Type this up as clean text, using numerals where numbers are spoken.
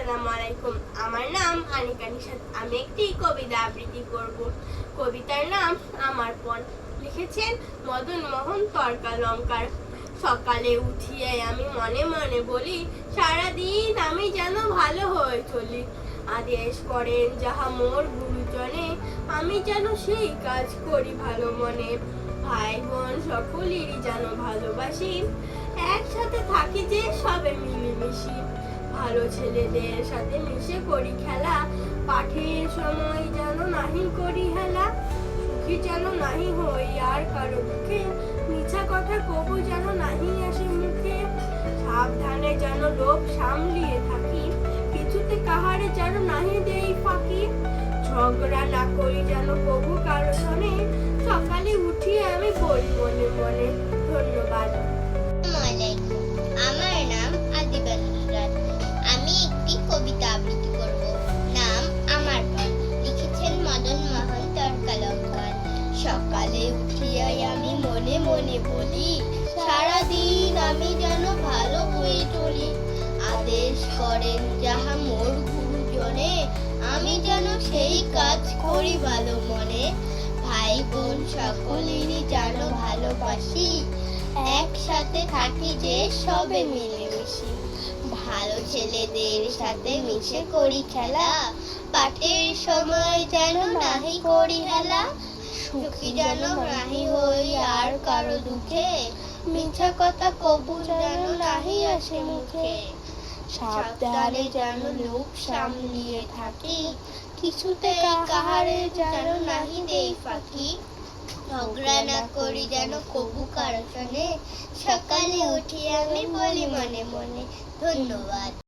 আসসালামু আলাইকুম। আমার নাম আনিকা নিশাত। আমি একটি কবিতা আবৃত্তি করব। কবিতার নাম আমার পণ। লিখেছেন মদন মোহন তর্কালঙ্কার। সকালে উঠিয়ে আমি মনে মনে বলি, সারাদিন আমি যেন ভালো হয়ে চলি। আদেশ করেন যাহা মোর গুরুজনে, আমি যেন সেই কাজ করি ভালো মনে। ভাই বোন সকলেরই যেন ভালোবাসি, একসাথে থাকি যে সবে মিলেমিশি। ভালো ছেলেদের সাথে মিশে করি খেলা, পাঠের সময় যেন নাহি করি হেলা। সুখী যেন নাহি হই আর কারো দুঃখে, মিছা কথা কবু যেন নাহি আসে মুখে। সাবধানে যেন লোভ সামলিয়ে থাকি, কিছুতে কাহারে যেন নাহি দেই ফাঁকি। ঝগড়া না করি যেন কবু কারো সনে, সকালে উঠিয়ে আমি বলি মনে মনে। ধন্যবাদ। আমার নাম আদিবা নুসরাত। আমি একটি কবিতা আবৃত্তি করব। নাম আমার পণ। লিখেছেন মদন মোহন তর্কালঙ্কার। সকালে উঠিয়া আমি মনে মনে বলি, সারাদিন আমি যেন ভালো হয়ে চলি। আদেশ করেন যাহা মোর গুরুজনে, আমি যেন সেই কাজ করি ভালো মনে। ভাই বোন সকলেরই যেন ভালোবাসি, একসাথে থাকি যে সবে মিলেমিশি। ভালো ছেলেদের সাথে মিশে করি খেলা, পাঠের সময় যেন নাহি করি হেলা। সুখী যেন নাহি হই আর কারো দুঃখে, মিছা কথা কবু যেন নাহি আসে মুখে। সাবধানে যেন লোভ সামলিয়ে থাকি, কিছুতে কাহারে যেন নাহি দেই ফাঁকি। ঝগড়া না করি যেন কবু কারো সনে, সকালে উঠি আমি বলি মনে মনে। ধন্যবাদ।